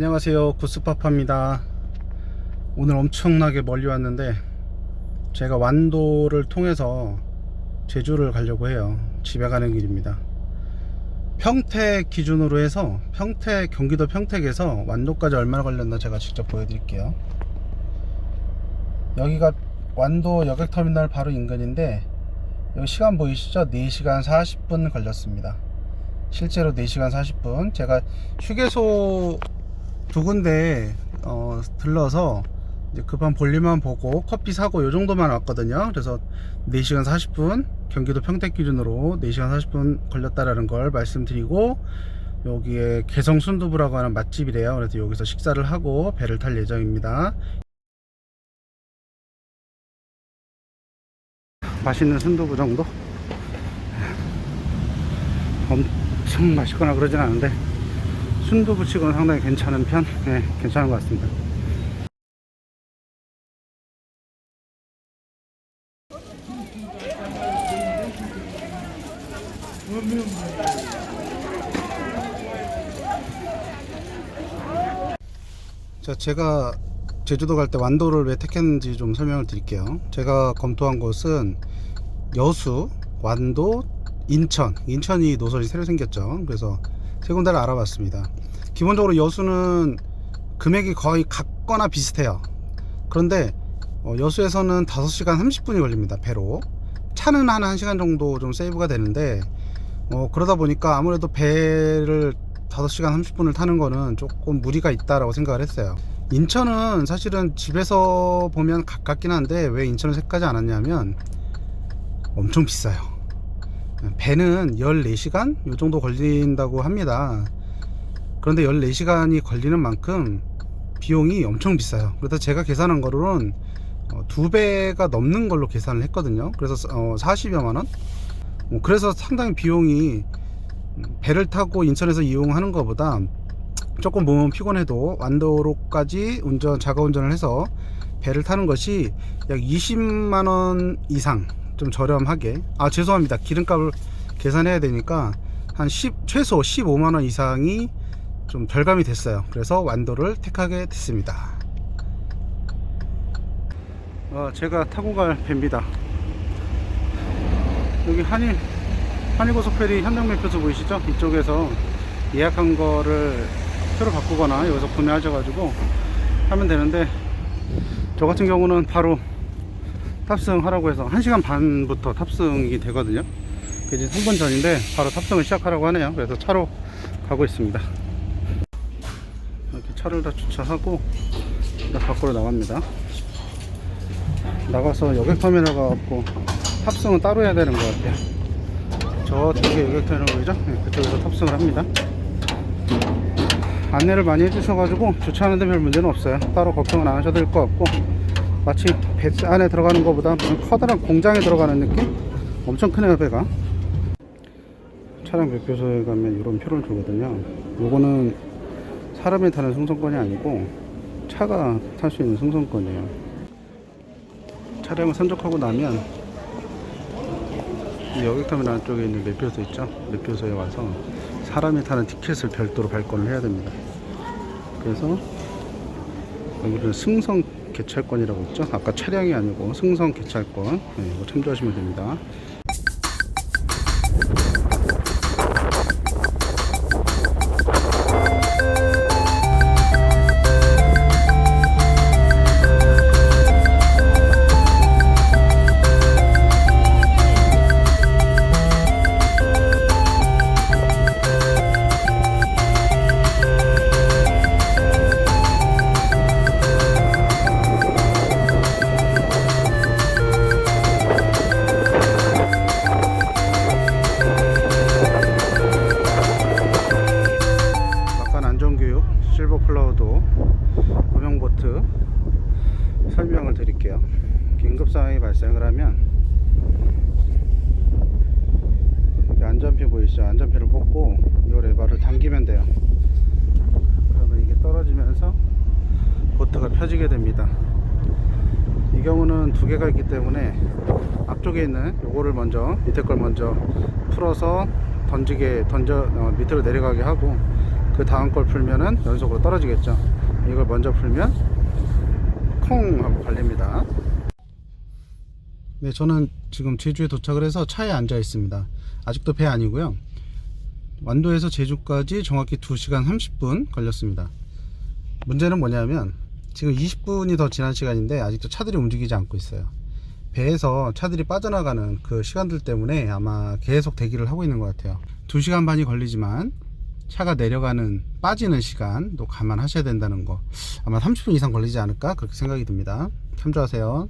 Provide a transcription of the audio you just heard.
안녕하세요, 구스파파입니다. 오늘 엄청나게 멀리 왔는데 제가 완도를 통해서 제주를 가려고 해요. 집에 가는 길입니다. 평택 기준으로 해서 경기도 평택에서 완도까지 얼마나 걸렸나 제가 직접 보여드릴게요. 여기가 완도 여객터미널 바로 인근인데 여기 시간 보이시죠? 4시간 40분 걸렸습니다. 실제로 4시간 40분. 제가 휴게소 두 군데 들러서 이제 급한 볼일만 보고 커피 사고 요 정도만 왔거든요. 그래서 4시간 40분, 경기도 평택 기준으로 4시간 40분 걸렸다라는 걸 말씀드리고, 여기에 개성 순두부라고 하는 맛집이래요. 그래서 여기서 식사를 하고 배를 탈 예정입니다. 맛있는 순두부 정도? 엄청 맛있거나 그러진 않은데 순두부 치고는 상당히 괜찮은 편? 네, 괜찮은 것 같습니다. 자, 제가 제주도 갈 때 완도를 왜 택했는지 좀 설명을 드릴게요. 제가 검토한 곳은 여수, 완도, 인천이 노선이 새로 생겼죠. 그래서 세 군데를 알아봤습니다. 기본적으로 여수는 금액이 거의 같거나 비슷해요. 그런데 여수에서는 5시간 30분이 걸립니다, 배로. 차는 한 1시간 정도 좀 세이브가 되는데 그러다 보니까 아무래도 배를 5시간 30분을 타는 거는 조금 무리가 있다라고 생각을 했어요. 인천은 사실은 집에서 보면 가깝긴 한데 왜 인천을 택하지 않았냐면 엄청 비싸요. 배는 14시간 요 정도 걸린다고 합니다. 그런데 14시간이 걸리는 만큼 비용이 엄청 비싸요. 그래서 제가 계산한 거로는 2배가 넘는 걸로 계산을 했거든요. 그래서 40여만원. 그래서 상당히 비용이 배를 타고 인천에서 이용하는 것보다 조금 몸은 피곤해도 완도로까지 자가 운전을 해서 배를 타는 것이 약 20만원 이상 좀 저렴하게, 죄송합니다, 기름값을 계산해야 되니까 최소 15만원 이상이 좀 절감이 됐어요. 그래서 완도를 택하게 됐습니다. 제가 타고 갈 배입니다. 여기 한일고속페리 현장매표소 보이시죠? 이쪽에서 예약한 거를 표를 바꾸거나 여기서 구매하셔가지고 하면 되는데, 저 같은 경우는 바로 탑승하라고 해서 1시간 반부터 탑승이 되거든요. 이제 3분 전인데 바로 탑승을 시작하라고 하네요. 그래서 차로 가고 있습니다. 이렇게 차를 다 주차하고 밖으로 나갑니다. 나가서 여객터미널 가갖고 탑승은 따로 해야 되는 것 같아요. 저쪽에 여객터미널 보이죠? 네, 그쪽에서 탑승을 합니다. 안내를 많이 해주셔가지고 주차하는데 별 문제는 없어요. 따로 걱정은 안 하셔도 될 것 같고, 마치 배 안에 들어가는 것보다 커다란 공장에 들어가는 느낌? 엄청 크네요, 배가. 차량 매표소에 가면 이런 표를 주거든요. 요거는 사람이 타는 승선권이 아니고 차가 탈 수 있는 승선권이에요. 차량을 선적하고 나면 이 여객터미널 쪽에 있는 매표소 있죠? 매표소에 와서 사람이 타는 티켓을 별도로 발권을 해야 됩니다. 그래서 여기는 승선 개찰권이라고 있죠? 아까 차량이 아니고 승선 개찰권, 이거 참조하시면 됩니다. 실버클라우드 구명보트 설명을 드릴게요. 긴급상황이 발생을 하면 여기 안전표 보이시죠? 안전표를 뽑고 이 레버를 당기면 돼요. 그러면 이게 떨어지면서 보트가 펴지게 됩니다. 이 경우는 두 개가 있기 때문에 앞쪽에 있는 요거를 먼저, 밑에 걸 먼저 풀어서 밑으로 내려가게 하고, 그 다음 걸 풀면은 연속으로 떨어지겠죠. 이걸 먼저 풀면 콩 하고 걸립니다. 네, 저는 지금 제주에 도착을 해서 차에 앉아 있습니다. 아직도 배 아니고요. 완도에서 제주까지 정확히 2시간 30분 걸렸습니다. 문제는 뭐냐면 지금 20분이 더 지난 시간인데 아직도 차들이 움직이지 않고 있어요. 배에서 차들이 빠져나가는 그 시간들 때문에 아마 계속 대기를 하고 있는 것 같아요. 2시간 반이 걸리지만 차가 내려가는 빠지는 시간도 감안하셔야 된다는 거, 아마 30분 이상 걸리지 않을까 그렇게 생각이 듭니다. 참조하세요.